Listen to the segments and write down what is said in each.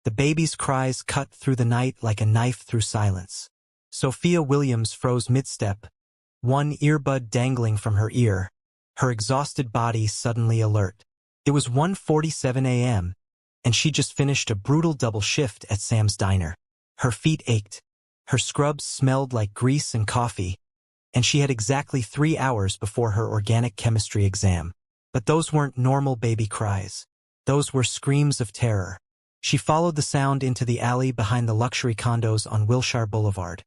The baby's cries cut through the night like a knife through silence. Sophia Williams froze mid-step, one earbud dangling from her ear, her exhausted body suddenly alert. It was 1:47 a.m., and she just finished a brutal double shift at Sam's diner. Her feet ached, her scrubs smelled like grease and coffee, and she had exactly 3 hours before her organic chemistry exam. But those weren't normal baby cries. Those were screams of terror. She followed the sound into the alley behind the luxury condos on Wilshire Boulevard.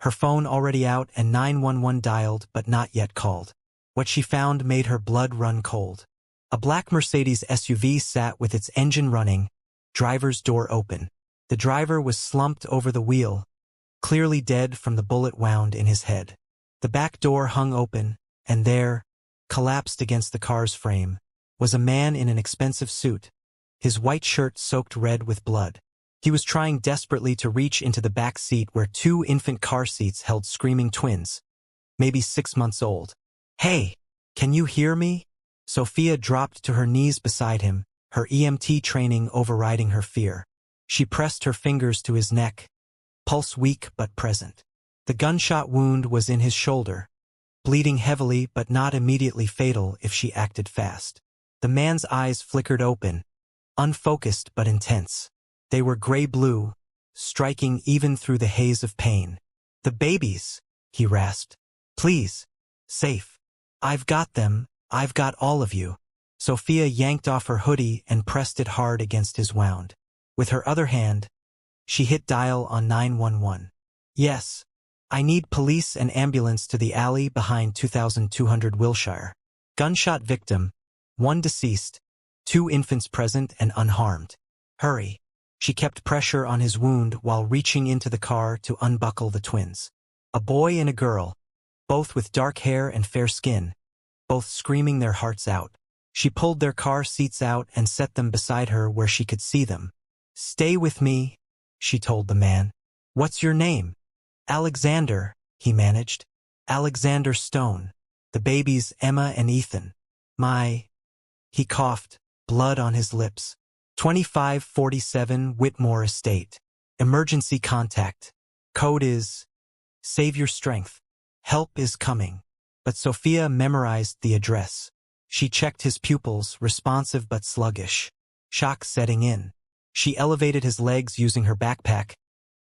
Her phone already out and 911 dialed but not yet called. What she found made her blood run cold. A black Mercedes SUV sat with its engine running, driver's door open. The driver was slumped over the wheel, clearly dead from the bullet wound in his head. The back door hung open, and there, collapsed against the car's frame, was a man in an expensive suit, his white shirt soaked red with blood. He was trying desperately to reach into the back seat where 2 infant car seats held screaming twins, maybe 6 months old. "Hey, can you hear me?" Sophia dropped to her knees beside him, her EMT training overriding her fear. She pressed her fingers to his neck, pulse weak but present. The gunshot wound was in his shoulder, bleeding heavily but not immediately fatal if she acted fast. The man's eyes flickered open, unfocused but intense. They were gray-blue, striking even through the haze of pain. "The babies," he rasped. "Please. Safe. I've got them. I've got all of you." Sophia yanked off her hoodie and pressed it hard against his wound. With her other hand, she hit dial on 911. "Yes. I need police and ambulance to the alley behind 2200 Wilshire. Gunshot victim, 1 deceased, 2 infants present and unharmed. Hurry." She kept pressure on his wound while reaching into the car to unbuckle the twins. A boy and a girl, both with dark hair and fair skin, both screaming their hearts out. She pulled their car seats out and set them beside her where she could see them. "Stay with me," she told the man. "What's your name?" "Alexander," he managed. "Alexander Stone. The babies Emma and Ethan. He coughed, blood on his lips. 2547 Whitmore Estate. Emergency contact. Code is, save your strength. Help is coming." But Sophia memorized the address. She checked his pupils, responsive but sluggish. Shock setting in. She elevated his legs using her backpack,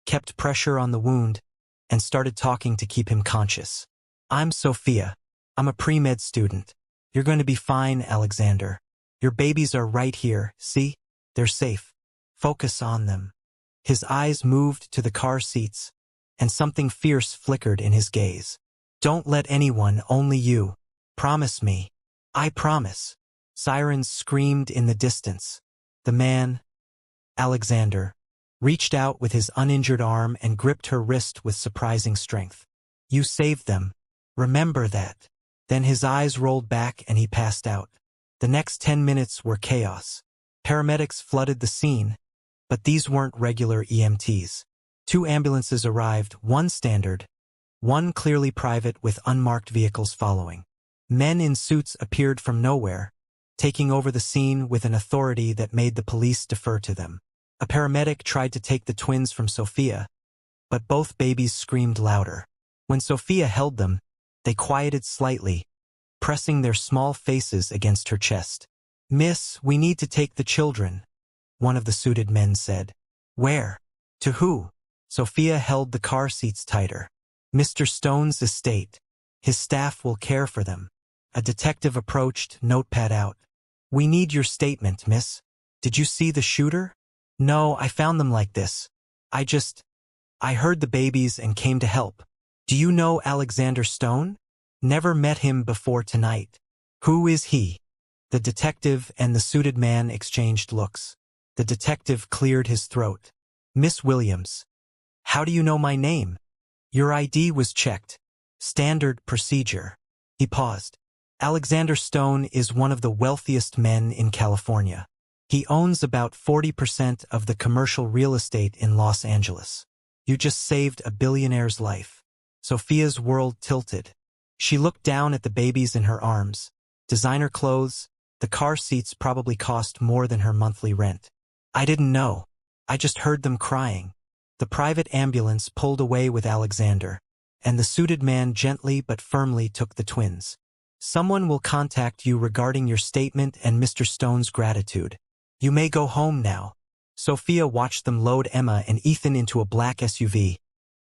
kept pressure on the wound, and started talking to keep him conscious. "I'm Sophia. I'm a pre-med student. You're going to be fine, Alexander. Your babies are right here, see? They're safe. Focus on them." His eyes moved to the car seats, and something fierce flickered in his gaze. "Don't let anyone, only you. Promise me." "I promise." Sirens screamed in the distance. The man, Alexander, reached out with his uninjured arm and gripped her wrist with surprising strength. "You saved them. Remember that." Then his eyes rolled back and he passed out. The next 10 minutes were chaos. Paramedics flooded the scene, but these weren't regular EMTs. 2 ambulances arrived, 1 standard, 1 clearly private with unmarked vehicles following. Men in suits appeared from nowhere, taking over the scene with an authority that made the police defer to them. A paramedic tried to take the twins from Sophia, but both babies screamed louder. When Sophia held them, they quieted slightly, pressing their small faces against her chest. "Miss, we need to take the children," one of the suited men said. "Where? To who?" Sophia held the car seats tighter. "Mr. Stone's estate. His staff will care for them." A detective approached, notepad out. "We need your statement, miss. Did you see the shooter?" "No, I found them like this. I heard the babies and came to help." "Do you know Alexander Stone?" "Never met him before tonight." "Who is he?" The detective and the suited man exchanged looks. The detective cleared his throat. "Miss Williams. How do you know my name?" "Your ID was checked. Standard procedure." He paused. "Alexander Stone is one of the wealthiest men in California. He owns about 40% of the commercial real estate in Los Angeles. You just saved a billionaire's life." Sophia's world tilted. She looked down at the babies in her arms. Designer clothes, the car seats probably cost more than her monthly rent. "I didn't know." I just heard them crying. The private ambulance pulled away with Alexander, and the suited man gently but firmly took the twins. Someone will contact you regarding your statement and Mr. Stone's gratitude. You may go home now. Sophia watched them load Emma and Ethan into a black SUV,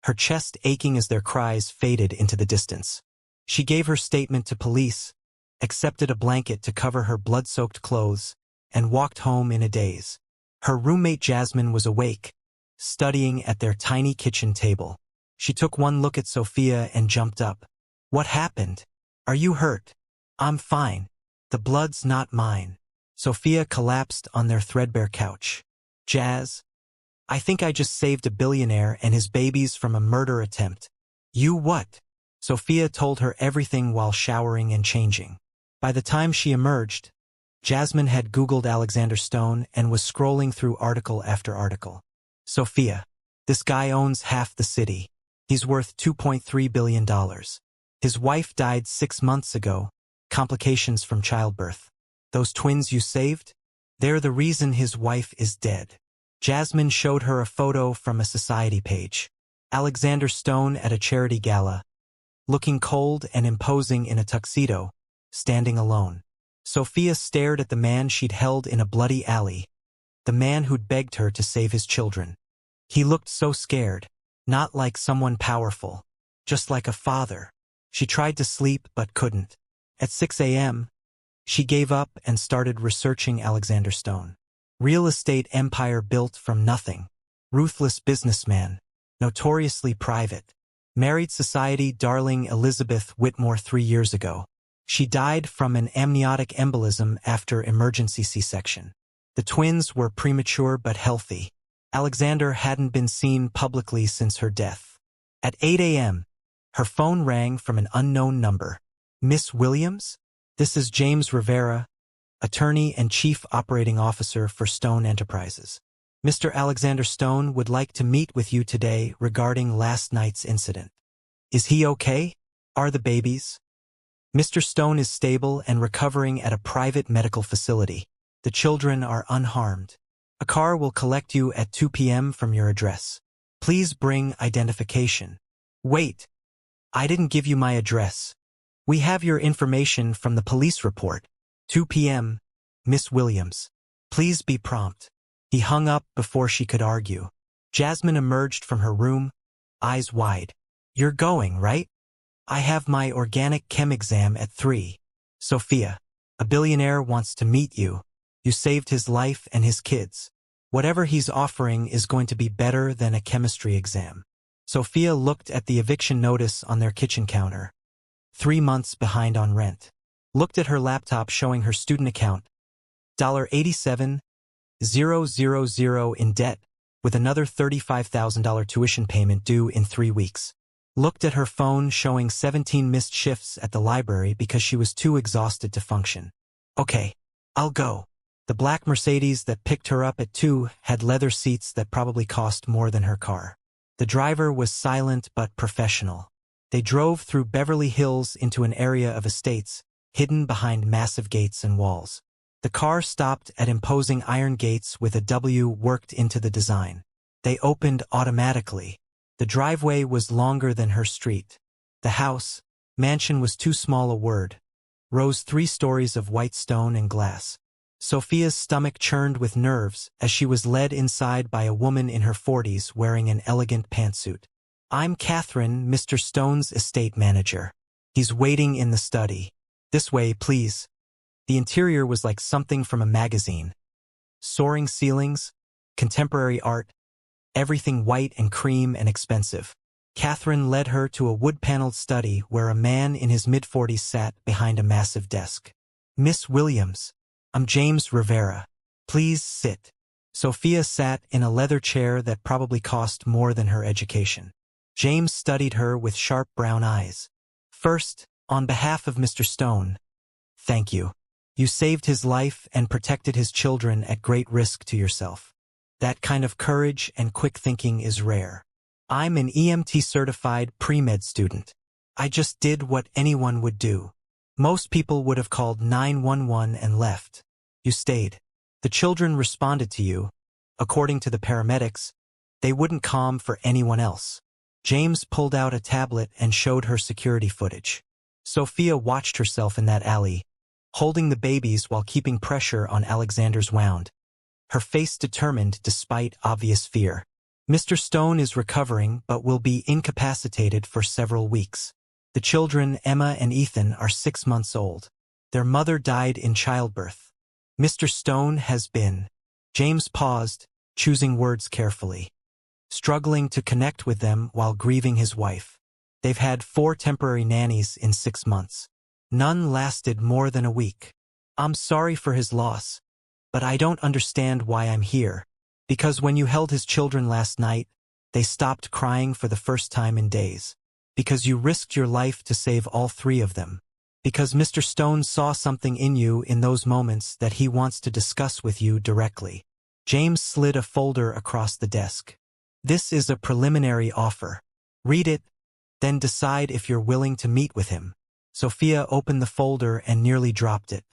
her chest aching as their cries faded into the distance. She gave her statement to police, accepted a blanket to cover her blood-soaked clothes, and walked home in a daze. Her roommate Jasmine was awake, studying at their tiny kitchen table. She took one look at Sophia and jumped up. What happened? Are you hurt? I'm fine. The blood's not mine. Sophia collapsed on their threadbare couch. Jazz, I think I just saved a billionaire and his babies from a murder attempt. You what? Sophia told her everything while showering and changing. By the time she emerged, Jasmine had Googled Alexander Stone and was scrolling through article after article. Sophia, this guy owns half the city. He's worth $2.3 billion. His wife died 6 months ago, complications from childbirth. Those twins you saved? They're the reason his wife is dead. Jasmine showed her a photo from a society page. Alexander Stone at a charity gala, looking cold and imposing in a tuxedo, standing alone. Sophia stared at the man she'd held in a bloody alley, the man who'd begged her to save his children. He looked so scared, not like someone powerful, just like a father. She tried to sleep but couldn't. At 6 a.m., she gave up and started researching Alexander Stone. Real estate empire built from nothing. Ruthless businessman. Notoriously private. Married society darling Elizabeth Whitmore 3 years ago. She died from an amniotic embolism after emergency C-section. The twins were premature but healthy. Alexander hadn't been seen publicly since her death. At 8 a.m., her phone rang from an unknown number. Miss Williams? This is James Rivera, attorney and chief operating officer for Stone Enterprises. Mr. Alexander Stone would like to meet with you today regarding last night's incident. Is he okay? Are the babies? Mr. Stone is stable and recovering at a private medical facility. The children are unharmed. A car will collect you at 2 p.m. from your address. Please bring identification. Wait, I didn't give you my address. We have your information from the police report. 2 p.m., Miss Williams. Please be prompt. He hung up before she could argue. Jasmine emerged from her room, eyes wide. You're going, right? I have my organic chem exam at 3. Sophia, a billionaire wants to meet you. You saved his life and his kids. Whatever he's offering is going to be better than a chemistry exam. Sophia looked at the eviction notice on their kitchen counter. 3 months behind on rent. Looked at her laptop showing her student account. $87,000 in debt, with another $35,000 tuition payment due in 3 weeks. Looked at her phone showing 17 missed shifts at the library because she was too exhausted to function. Okay, I'll go. The black Mercedes that picked her up at 2 had leather seats that probably cost more than her car. The driver was silent but professional. They drove through Beverly Hills into an area of estates, hidden behind massive gates and walls. The car stopped at imposing iron gates with a W worked into the design. They opened automatically. The driveway was longer than her street. The house, mansion was too small a word, rose 3 stories of white stone and glass. Sophia's stomach churned with nerves as she was led inside by a woman in her 40s wearing an elegant pantsuit. I'm Catherine, Mr. Stone's estate manager. He's waiting in the study. This way, please. The interior was like something from a magazine. Soaring ceilings, contemporary art, everything white and cream and expensive. Catherine led her to a wood-paneled study where a man in his mid-40s sat behind a massive desk. Miss Williams, I'm James Rivera. Please sit. Sophia sat in a leather chair that probably cost more than her education. James studied her with sharp brown eyes. First, on behalf of Mr. Stone, thank you. You saved his life and protected his children at great risk to yourself. That kind of courage and quick thinking is rare. I'm an EMT-certified pre-med student. I just did what anyone would do. Most people would have called 911 and left. You stayed. The children responded to you. According to the paramedics, they wouldn't calm for anyone else. James pulled out a tablet and showed her security footage. Sophia watched herself in that alley, holding the babies while keeping pressure on Alexander's wound, her face determined despite obvious fear. Mr. Stone is recovering but will be incapacitated for several weeks. The children, Emma and Ethan, are 6 months old. Their mother died in childbirth. Mr. Stone has been. James paused, choosing words carefully, struggling to connect with them while grieving his wife. They've had 4 temporary nannies in 6 months. None lasted more than a week. I'm sorry for his loss, but I don't understand why I'm here. Because when you held his children last night, they stopped crying for the first time in days. Because you risked your life to save all 3 of them. Because Mr. Stone saw something in you in those moments that he wants to discuss with you directly. James slid a folder across the desk. This is a preliminary offer. Read it, then decide if you're willing to meet with him. Sophia opened the folder and nearly dropped it.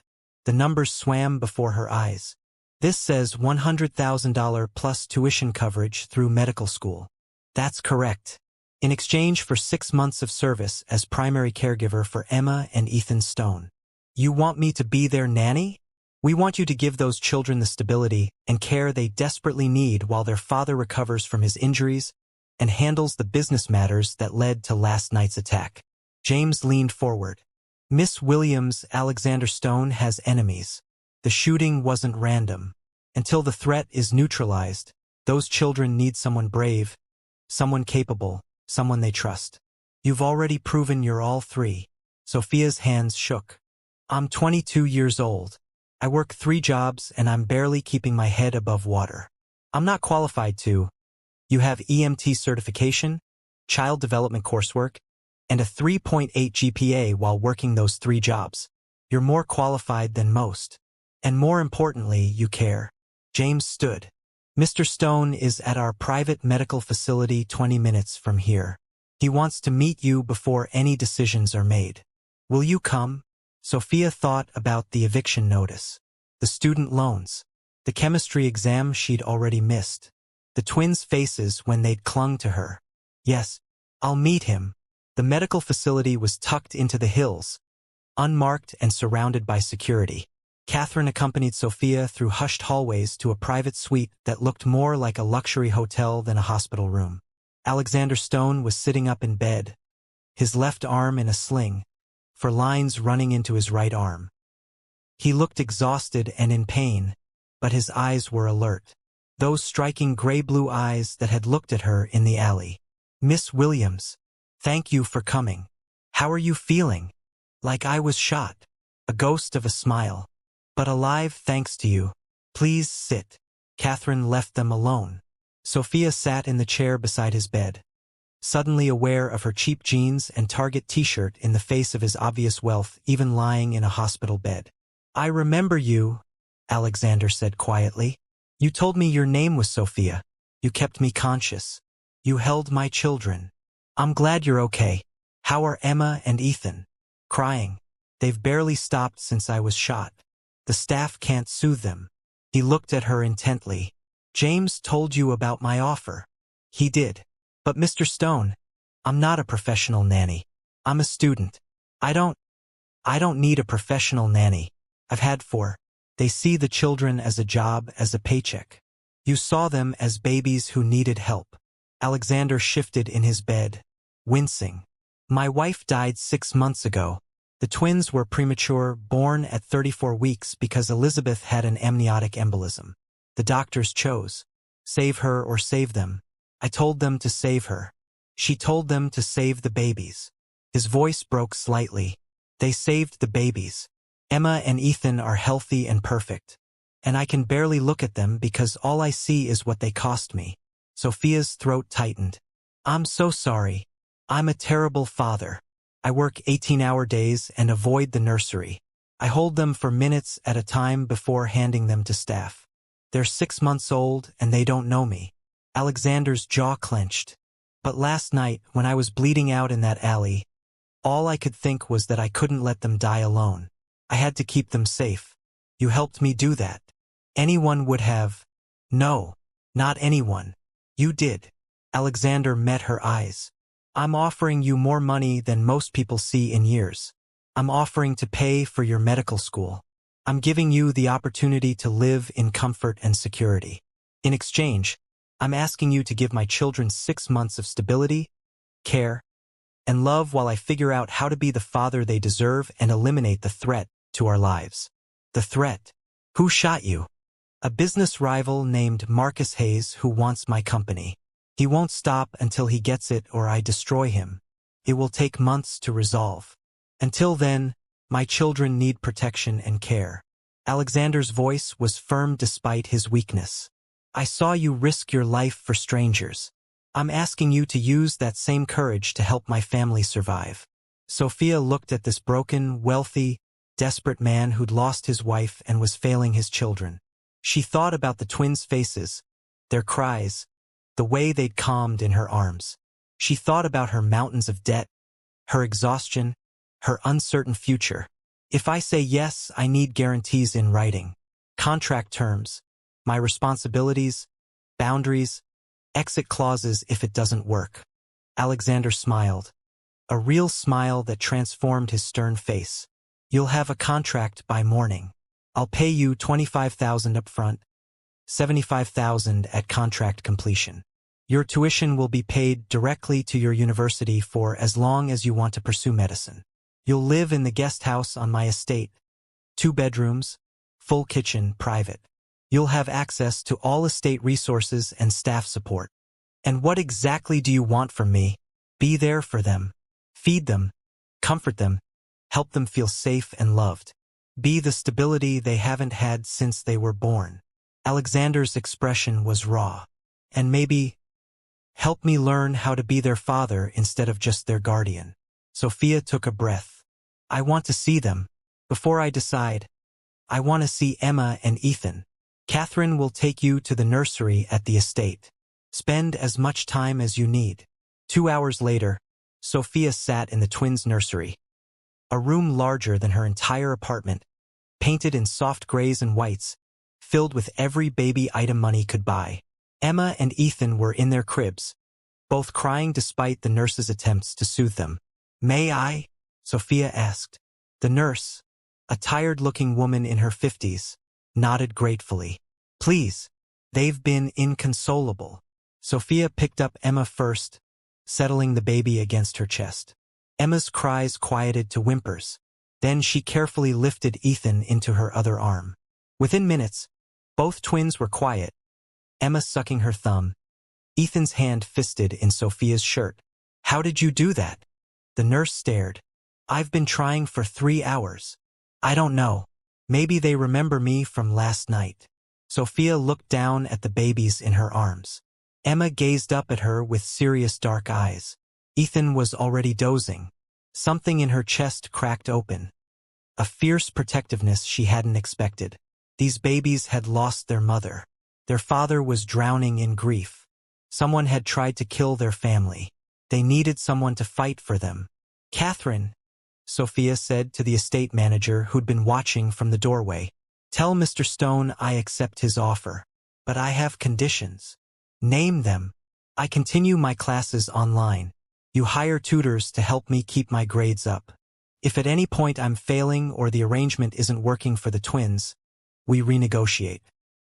The numbers swam before her eyes. This says $100,000 plus tuition coverage through medical school. That's correct. In exchange for 6 months of service as primary caregiver for Emma and Ethan Stone. You want me to be their nanny? We want you to give those children the stability and care they desperately need while their father recovers from his injuries and handles the business matters that led to last night's attack. James leaned forward. Miss Williams, Alexander Stone has enemies. The shooting wasn't random. Until the threat is neutralized, those children need someone brave, someone capable, someone they trust. You've already proven you're all 3. Sophia's hands shook. I'm 22 years old. I work 3 jobs and I'm barely keeping my head above water. I'm not qualified to. You have EMT certification, child development coursework, and a 3.8 GPA while working those 3 jobs. You're more qualified than most. And more importantly, you care. James stood. Mr. Stone is at our private medical facility 20 minutes from here. He wants to meet you before any decisions are made. Will you come? Sophia thought about the eviction notice, the student loans, the chemistry exam she'd already missed, the twins' faces when they'd clung to her. Yes, I'll meet him. The medical facility was tucked into the hills, unmarked and surrounded by security. Catherine accompanied Sophia through hushed hallways to a private suite that looked more like a luxury hotel than a hospital room. Alexander Stone was sitting up in bed, his left arm in a sling, for lines running into his right arm. He looked exhausted and in pain, but his eyes were alert. Those striking gray-blue eyes that had looked at her in the alley. Miss Williams, thank you for coming. How are you feeling? Like I was shot. A ghost of a smile. But alive thanks to you. Please sit. Catherine left them alone. Sophia sat in the chair beside his bed, suddenly aware of her cheap jeans and Target t-shirt in the face of his obvious wealth, even lying in a hospital bed. I remember you, Alexander said quietly. You told me your name was Sophia. You kept me conscious. You held my children. I'm glad you're okay. How are Emma and Ethan? Crying. They've barely stopped since I was shot. The staff can't soothe them. He looked at her intently. James told you about my offer. He did. But Mr. Stone, I'm not a professional nanny. I'm a student. I don't need a professional nanny. I've had 4. They see the children as a job, as a paycheck. You saw them as babies who needed help. Alexander shifted in his bed, wincing. My wife died 6 months ago. The twins were premature, born at 34 weeks because Elizabeth had an amniotic embolism. The doctors chose. Save her or save them. I told them to save her. She told them to save the babies. His voice broke slightly. They saved the babies. Emma and Ethan are healthy and perfect. And I can barely look at them because all I see is what they cost me. Sophia's throat tightened. I'm so sorry. I'm a terrible father. I work 18-hour days and avoid the nursery. I hold them for minutes at a time before handing them to staff. They're 6 months old and they don't know me. Alexander's jaw clenched. But last night, when I was bleeding out in that alley, all I could think was that I couldn't let them die alone. I had to keep them safe. You helped me do that. Anyone would have. No. Not anyone. You did. Alexander met her eyes. I'm offering you more money than most people see in years. I'm offering to pay for your medical school. I'm giving you the opportunity to live in comfort and security. In exchange, I'm asking you to give my children 6 months of stability, care, and love while I figure out how to be the father they deserve and eliminate the threat to our lives. The threat. Who shot you? A business rival named Marcus Hayes who wants my company. He won't stop until he gets it or I destroy him. It will take months to resolve. Until then, my children need protection and care. Alexander's voice was firm despite his weakness. I saw you risk your life for strangers. I'm asking you to use that same courage to help my family survive. Sophia looked at this broken, wealthy, desperate man who'd lost his wife and was failing his children. She thought about the twins' faces, their cries, the way they'd calmed in her arms. She thought about her mountains of debt, her exhaustion, her uncertain future. If I say yes, I need guarantees in writing. Contract terms, my responsibilities, boundaries, exit clauses if it doesn't work. Alexander smiled, a real smile that transformed his stern face. You'll have a contract by morning. I'll pay you $25,000 up front, $75,000 at contract completion. Your tuition will be paid directly to your university for as long as you want to pursue medicine. You'll live in the guest house on my estate, 2 bedrooms, full kitchen, private. You'll have access to all estate resources and staff support. And what exactly do you want from me? Be there for them. Feed them. Comfort them. Help them feel safe and loved. Be the stability they haven't had since they were born. Alexander's expression was raw. And maybe, help me learn how to be their father instead of just their guardian. Sophia took a breath. I want to see them. Before I decide, I want to see Emma and Ethan. Catherine will take you to the nursery at the estate. Spend as much time as you need. 2 hours later, Sophia sat in the twins' nursery. A room larger than her entire apartment, painted in soft grays and whites, filled with every baby item money could buy. Emma and Ethan were in their cribs, both crying despite the nurse's attempts to soothe them. May I? Sophia asked. The nurse, a tired-looking woman in her 50s, nodded gratefully. Please. They've been inconsolable. Sophia picked up Emma first, settling the baby against her chest. Emma's cries quieted to whimpers. Then she carefully lifted Ethan into her other arm. Within minutes, both twins were quiet, Emma sucking her thumb, Ethan's hand fisted in Sophia's shirt. How did you do that? The nurse stared. I've been trying for 3 hours. I don't know. Maybe they remember me from last night. Sophia looked down at the babies in her arms. Emma gazed up at her with serious dark eyes. Ethan was already dozing. Something in her chest cracked open. A fierce protectiveness she hadn't expected. These babies had lost their mother. Their father was drowning in grief. Someone had tried to kill their family. They needed someone to fight for them. Catherine, Sophia said to the estate manager who'd been watching from the doorway, tell Mr. Stone I accept his offer. But I have conditions. Name them. I continue my classes online. You hire tutors to help me keep my grades up. If at any point I'm failing or the arrangement isn't working for the twins, we renegotiate.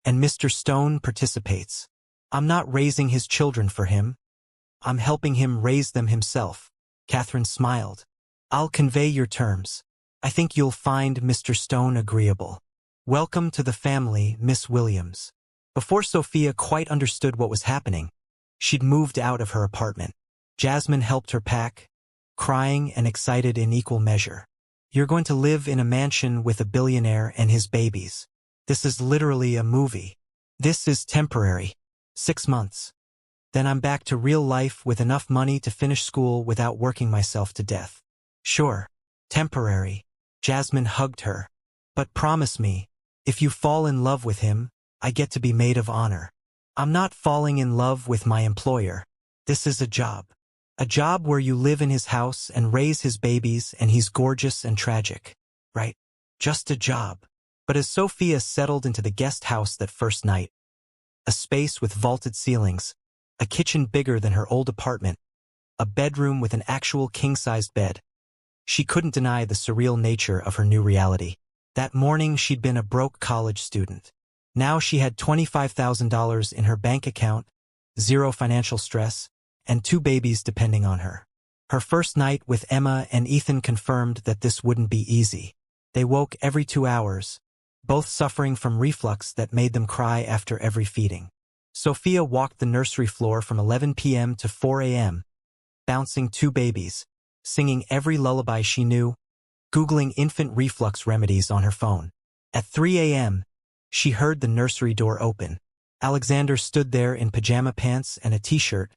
And Mr. Stone participates. I'm not raising his children for him. I'm helping him raise them himself. Catherine smiled. I'll convey your terms. I think you'll find Mr. Stone agreeable. Welcome to the family, Miss Williams. Before Sophia quite understood what was happening, she'd moved out of her apartment. Jasmine helped her pack, crying and excited in equal measure. You're going to live in a mansion with a billionaire and his babies. This is literally a movie. This is temporary. 6 months. Then I'm back to real life with enough money to finish school without working myself to death. Sure. Temporary. Jasmine hugged her. But promise me, if you fall in love with him, I get to be maid of honor. I'm not falling in love with my employer. This is a job. A job where you live in his house and raise his babies and he's gorgeous and tragic. Right? Just a job. But as Sophia settled into the guest house that first night, a space with vaulted ceilings, a kitchen bigger than her old apartment, a bedroom with an actual king-sized bed. She couldn't deny the surreal nature of her new reality. That morning she'd been a broke college student. Now she had $25,000 in her bank account, zero financial stress, and 2 babies depending on her. Her first night with Emma and Ethan confirmed that this wouldn't be easy. They woke every 2 hours, both suffering from reflux that made them cry after every feeding. Sophia walked the nursery floor from 11 p.m. to 4 a.m., bouncing 2 babies, singing every lullaby she knew, Googling infant reflux remedies on her phone. At 3 a.m., she heard the nursery door open. Alexander stood there in pajama pants and a t-shirt,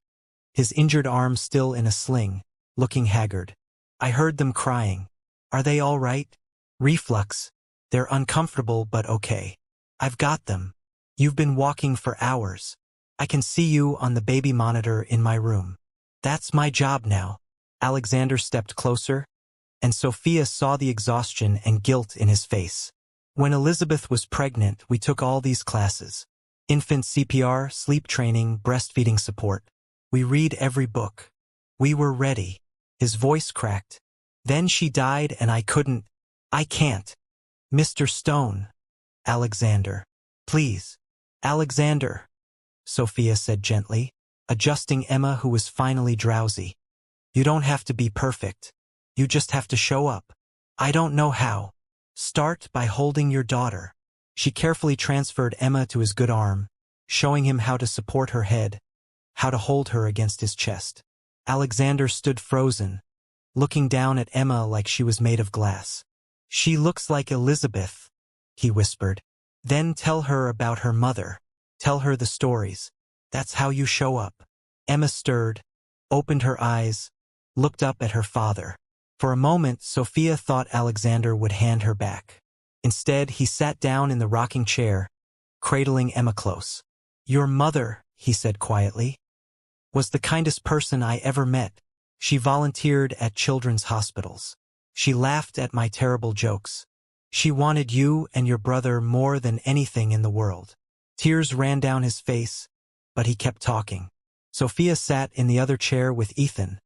his injured arm still in a sling, looking haggard. I heard them crying. Are they all right? Reflux. They're uncomfortable but okay. I've got them. You've been walking for hours. I can see you on the baby monitor in my room. That's my job now. Alexander stepped closer, and Sophia saw the exhaustion and guilt in his face. When Elizabeth was pregnant, we took all these classes. Infant CPR, sleep training, breastfeeding support. We read every book. We were ready. His voice cracked. Then she died and I can't. Mr. Stone. Alexander. Please. Alexander. Sophia said gently, adjusting Emma, who was finally drowsy. You don't have to be perfect. You just have to show up. I don't know how. Start by holding your daughter. She carefully transferred Emma to his good arm, showing him how to support her head, how to hold her against his chest. Alexander stood frozen, looking down at Emma like she was made of glass. She looks like Elizabeth, he whispered. Then tell her about her mother. Tell her the stories. That's how you show up. Emma stirred, opened her eyes, looked up at her father. For a moment, Sophia thought Alexander would hand her back. Instead, he sat down in the rocking chair, cradling Emma close. Your mother, he said quietly, was the kindest person I ever met. She volunteered at children's hospitals. She laughed at my terrible jokes. She wanted you and your brother more than anything in the world. Tears ran down his face, but he kept talking. Sophia sat in the other chair with Ethan,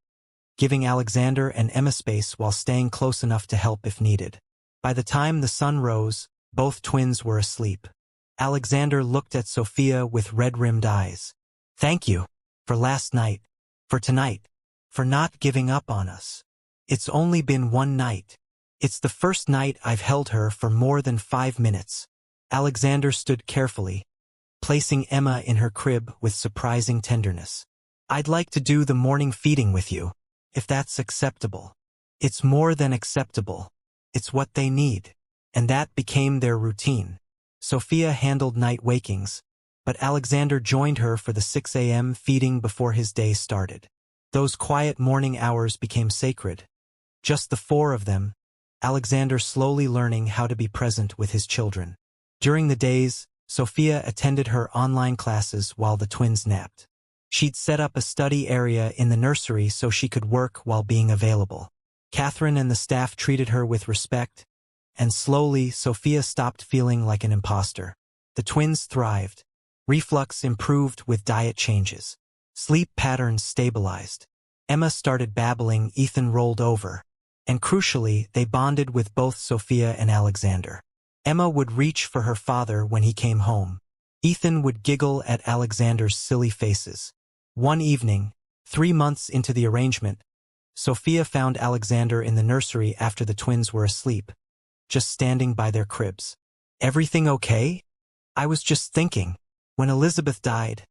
giving Alexander and Emma space while staying close enough to help if needed. By the time the sun rose, both twins were asleep. Alexander looked at Sophia with red-rimmed eyes. Thank you. For last night. For tonight. For not giving up on us. It's only been one night. It's the first night I've held her for more than 5 minutes. Alexander stood carefully, placing Emma in her crib with surprising tenderness. I'd like to do the morning feeding with you, if that's acceptable. It's more than acceptable. It's what they need. And that became their routine. Sophia handled night wakings, but Alexander joined her for the 6 a.m. feeding before his day started. Those quiet morning hours became sacred. Just the 4 of them, Alexander slowly learning how to be present with his children. During the days, Sophia attended her online classes while the twins napped. She'd set up a study area in the nursery so she could work while being available. Catherine and the staff treated her with respect, and slowly Sophia stopped feeling like an imposter. The twins thrived. Reflux improved with diet changes. Sleep patterns stabilized. Emma started babbling, Ethan rolled over. And crucially, they bonded with both Sophia and Alexander. Emma would reach for her father when he came home. Ethan would giggle at Alexander's silly faces. One evening, 3 months into the arrangement, Sophia found Alexander in the nursery after the twins were asleep, just standing by their cribs. Everything okay? I was just thinking. When Elizabeth died,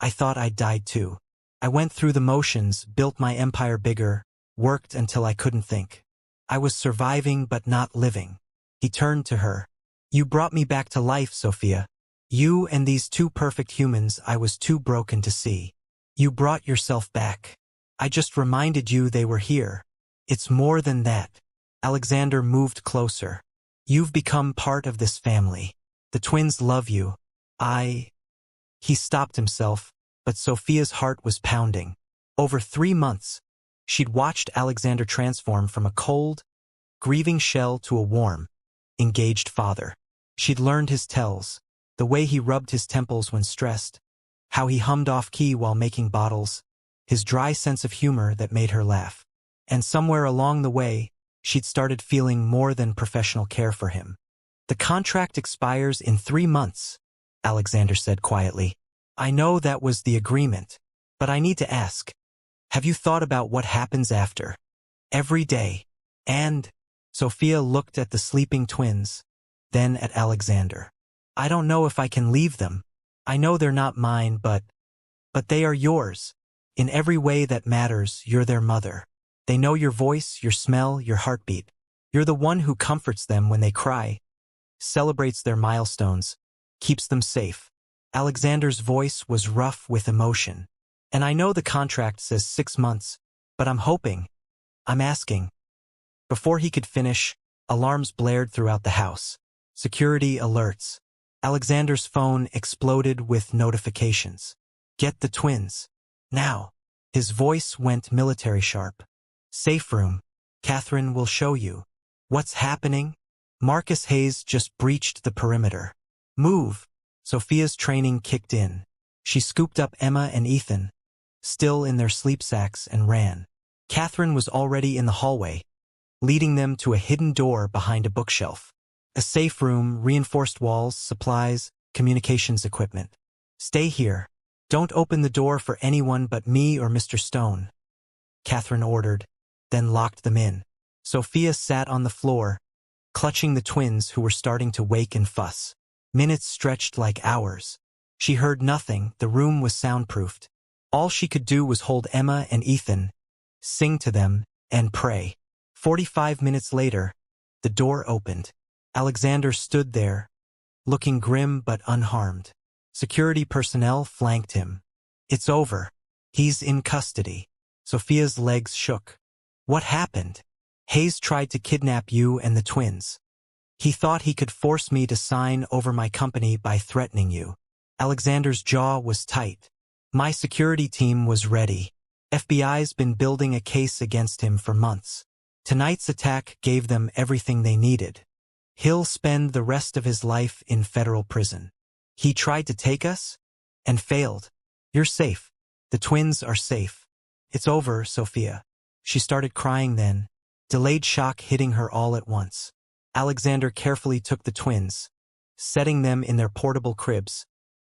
I thought I'd died too. I went through the motions, built my empire bigger, worked until I couldn't think. I was surviving but not living. He turned to her. You brought me back to life, Sophia. You and these 2 perfect humans I was too broken to see. You brought yourself back. I just reminded you they were here. It's more than that. Alexander moved closer. You've become part of this family. The twins love you. He stopped himself, but Sophia's heart was pounding. Over 3 months, she'd watched Alexander transform from a cold, grieving shell to a warm, engaged father. She'd learned his tells. The way he rubbed his temples when stressed, how he hummed off-key while making bottles, his dry sense of humor that made her laugh. And somewhere along the way, she'd started feeling more than professional care for him. "The contract expires in 3 months, Alexander said quietly. "I know that was the agreement, but I need to ask, have you thought about what happens after? Every day." And Sophia looked at the sleeping twins, then at Alexander. "I don't know if I can leave them. I know they're not mine, but they are yours. In every way that matters, you're their mother. They know your voice, your smell, your heartbeat. You're the one who comforts them when they cry, celebrates their milestones, keeps them safe." Alexander's voice was rough with emotion. "And I know the contract says 6 months, but I'm asking." Before he could finish, alarms blared throughout the house. Security alerts. Alexander's phone exploded with notifications. "Get the twins. Now." His voice went military sharp. "Safe room. Catherine will show you." "What's happening?" "Marcus Hayes just breached the perimeter." "Move." Sophia's training kicked in. She scooped up Emma and Ethan, still in their sleep sacks, and ran. Catherine was already in the hallway, leading them to a hidden door behind a bookshelf. A safe room, reinforced walls, supplies, communications equipment. "Stay here. Don't open the door for anyone but me or Mr. Stone," Catherine ordered, then locked them in. Sophia sat on the floor, clutching the twins who were starting to wake and fuss. Minutes stretched like hours. She heard nothing, the room was soundproofed. All she could do was hold Emma and Ethan, sing to them, and pray. 45 minutes later, the door opened. Alexander stood there, looking grim but unharmed. Security personnel flanked him. "It's over. He's in custody." Sophia's legs shook. "What happened?" "Hayes tried to kidnap you and the twins. He thought he could force me to sign over my company by threatening you." Alexander's jaw was tight. "My security team was ready. FBI's been building a case against him for months. Tonight's attack gave them everything they needed. He'll spend the rest of his life in federal prison. He tried to take us and failed. You're safe. The twins are safe. It's over, Sophia." She started crying then, delayed shock hitting her all at once. Alexander carefully took the twins, setting them in their portable cribs,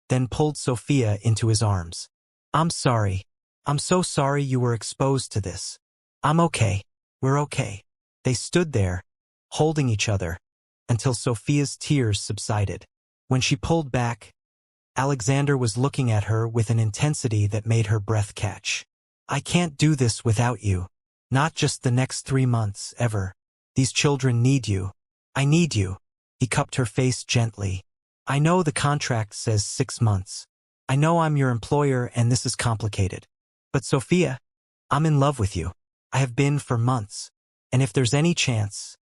then pulled Sophia into his arms. "I'm sorry. I'm so sorry you were exposed to this. I'm okay. We're okay." They stood there, holding each other, until Sophia's tears subsided. When she pulled back, Alexander was looking at her with an intensity that made her breath catch. "I can't do this without you. Not just the next 3 months, ever. These children need you. I need you." He cupped her face gently. "I know the contract says 6 months. I know I'm your employer and this is complicated. But Sophia, I'm in love with you. I have been for months. And if there's any chance..."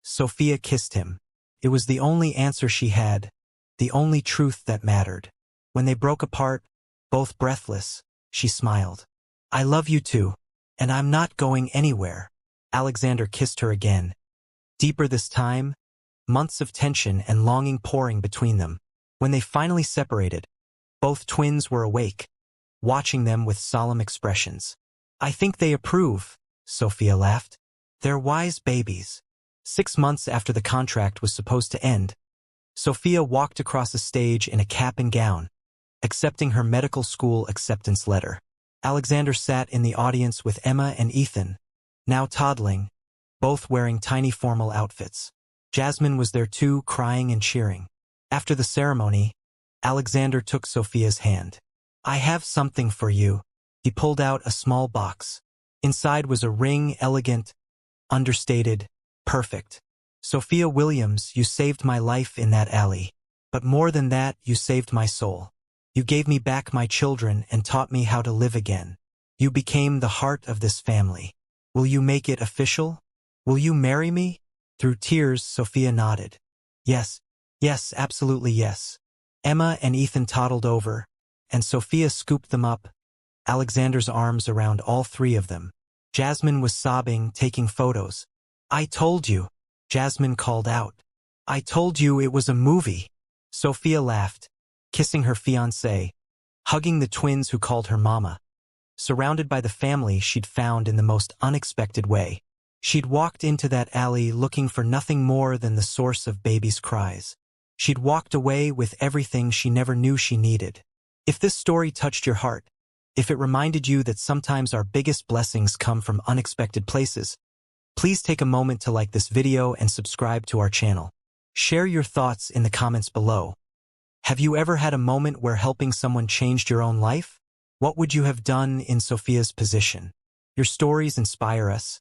Sophia kissed him. It was the only answer she had, the only truth that mattered. When they broke apart, both breathless, she smiled. "I love you too, and I'm not going anywhere." Alexander kissed her again. Deeper this time, months of tension and longing pouring between them. When they finally separated, both twins were awake, watching them with solemn expressions. "I think they approve," Sophia laughed. "They're wise babies." 6 months after the contract was supposed to end, Sophia walked across a stage in a cap and gown, accepting her medical school acceptance letter. Alexander sat in the audience with Emma and Ethan, now toddling, both wearing tiny formal outfits. Jasmine was there too, crying and cheering. After the ceremony, Alexander took Sophia's hand. "I have something for you." He pulled out a small box. Inside was a ring, elegant, understated, perfect. "Sophia Williams, you saved my life in that alley. But more than that, you saved my soul. You gave me back my children and taught me how to live again. You became the heart of this family. Will you make it official? Will you marry me?" Through tears, Sophia nodded. "Yes, yes, absolutely yes." Emma and Ethan toddled over, and Sophia scooped them up, Alexander's arms around all 3 of them. Jasmine was sobbing, taking photos. "I told you," Jasmine called out. "I told you it was a movie." Sophia laughed, kissing her fiancé, hugging the twins who called her mama. Surrounded by the family she'd found in the most unexpected way. She'd walked into that alley looking for nothing more than the source of baby's cries. She'd walked away with everything she never knew she needed. If this story touched your heart, if it reminded you that sometimes our biggest blessings come from unexpected places, please take a moment to like this video and subscribe to our channel. Share your thoughts in the comments below. Have you ever had a moment where helping someone changed your own life? What would you have done in Sophia's position? Your stories inspire us,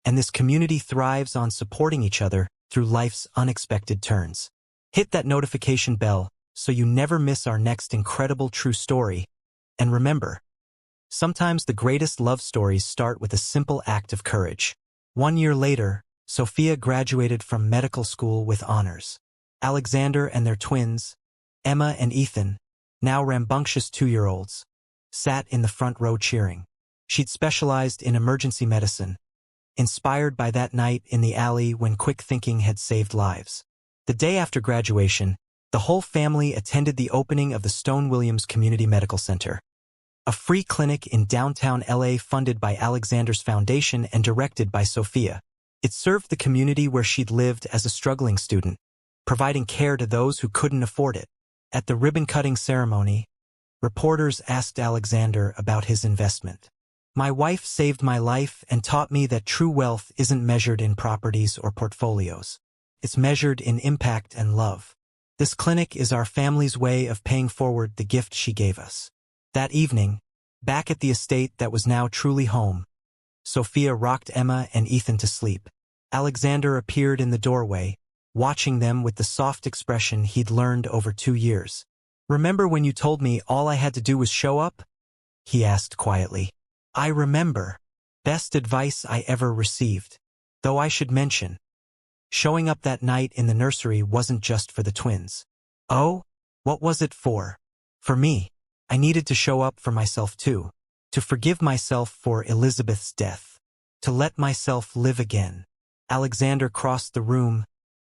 and this community thrives on supporting each other through life's unexpected turns. Hit that notification bell so you never miss our next incredible true story. And remember, sometimes the greatest love stories start with a simple act of courage. 1 year later, Sophia graduated from medical school with honors. Alexander and their twins, Emma and Ethan, now rambunctious 2-year-olds, sat in the front row cheering. She'd specialized in emergency medicine, inspired by that night in the alley when quick thinking had saved lives. The day after graduation, the whole family attended the opening of the Sophia Williams Community Medical Center, a free clinic in downtown LA funded by Alexander's foundation and directed by Sophia. It served the community where she'd lived as a struggling student, providing care to those who couldn't afford it. At the ribbon-cutting ceremony, reporters asked Alexander about his investment. "My wife saved my life and taught me that true wealth isn't measured in properties or portfolios. It's measured in impact and love. This clinic is our family's way of paying forward the gift she gave us." That evening, back at the estate that was now truly home, Sophia rocked Emma and Ethan to sleep. Alexander appeared in the doorway, watching them with the soft expression he'd learned over 2 years. "Remember when you told me all I had to do was show up?" he asked quietly. "I remember. Best advice I ever received. Though I should mention, showing up that night in the nursery wasn't just for the twins." "Oh, what was it for?" "For me. I needed to show up for myself too. To forgive myself for Elizabeth's death. To let myself live again." Alexander crossed the room,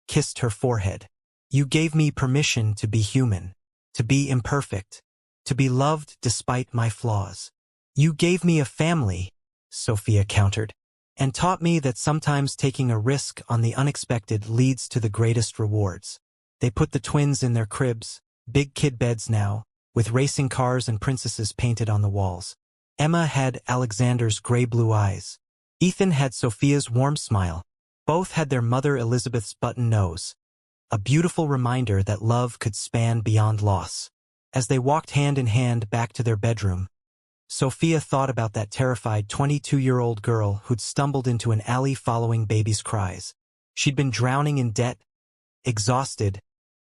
kissed her forehead. "You gave me permission to be human, to be imperfect, to be loved despite my flaws. You gave me a family," Sophia countered, "and taught me that sometimes taking a risk on the unexpected leads to the greatest rewards." They put the twins in their cribs, big kid beds now, with racing cars and princesses painted on the walls. Emma had Alexander's gray-blue eyes. Ethan had Sophia's warm smile. Both had their mother Elizabeth's button nose, a beautiful reminder that love could span beyond loss. As they walked hand in hand back to their bedroom, Sophia thought about that terrified 22-year-old girl who'd stumbled into an alley following baby's cries. She'd been drowning in debt, exhausted,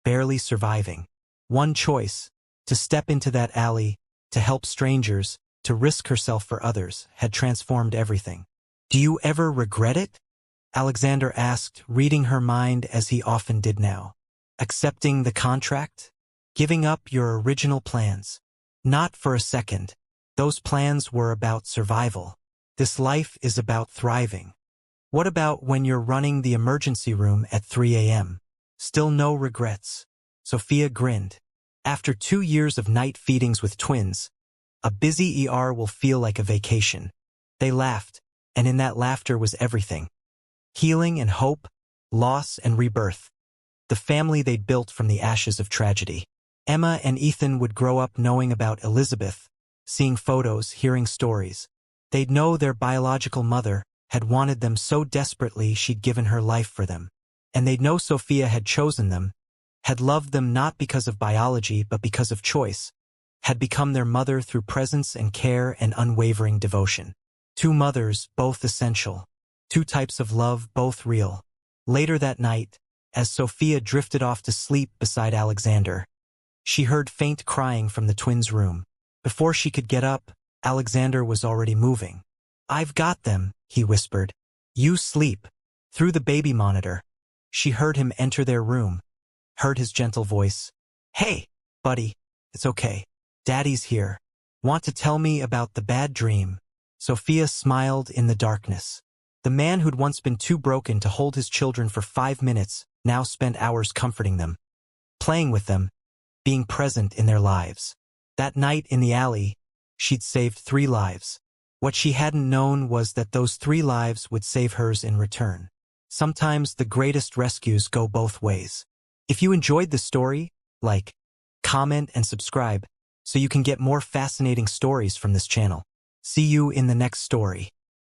barely surviving. One choice, to step into that alley, to help strangers, to risk herself for others, had transformed everything. "Do you ever regret it?" Alexander asked, reading her mind as he often did now. "Accepting the contract? Giving up your original plans?" "Not for a second. Those plans were about survival. This life is about thriving." "What about when you're running the emergency room at 3 a.m.? Still no regrets?" Sophia grinned. "After 2 years of night feedings with twins, a busy ER will feel like a vacation." They laughed, and in that laughter was everything. Healing and hope, loss and rebirth. The family they'd built from the ashes of tragedy. Emma and Ethan would grow up knowing about Elizabeth, seeing photos, hearing stories. They'd know their biological mother had wanted them so desperately she'd given her life for them. And they'd know Sophia had chosen them, had loved them not because of biology but because of choice, had become their mother through presence and care and unwavering devotion. 2 mothers, both essential. 2 types of love, both real. Later that night, as Sophia drifted off to sleep beside Alexander, she heard faint crying from the twins' room. Before she could get up, Alexander was already moving. "I've got them," he whispered. "You sleep." Through the baby monitor, she heard him enter their room, heard his gentle voice. "Hey, buddy, it's okay. Daddy's here. Want to tell me about the bad dream?" Sophia smiled in the darkness. The man who'd once been too broken to hold his children for 5 minutes now spent hours comforting them. playing with them, being present in their lives. That night in the alley, she'd saved 3 lives. What she hadn't known was that those 3 lives would save hers in return. Sometimes the greatest rescues go both ways. If you enjoyed the story, like, comment, and subscribe so you can get more fascinating stories from this channel. See you in the next story.